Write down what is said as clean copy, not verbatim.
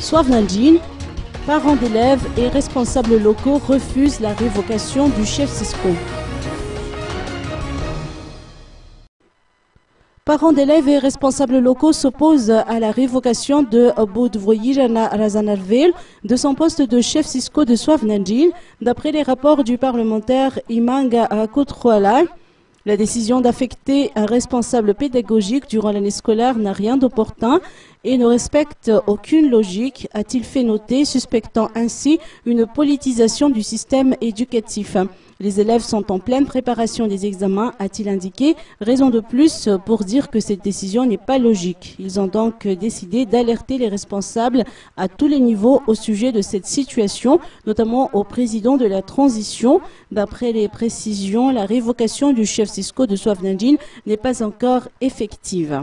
Souavenandjin, parents d'élèves et responsables locaux refusent la révocation du chef Cisco. Parents d'élèves et responsables locaux s'opposent à la révocation de Boudvoyirana Razanarvel de son poste de chef Cisco de Souavenandjin, d'après les rapports du parlementaire Imanga Kotroala. La décision d'affecter un responsable pédagogique durant l'année scolaire n'a rien d'opportun et ne respecte aucune logique, a-t-il fait noter, suspectant ainsi une politisation du système éducatif. Les élèves sont en pleine préparation des examens, a-t-il indiqué, raison de plus pour dire que cette décision n'est pas logique. Ils ont donc décidé d'alerter les responsables à tous les niveaux au sujet de cette situation, notamment au président de la transition. D'après les précisions, la révocation du chef Cisco de Souavenandjin n'est pas encore effective.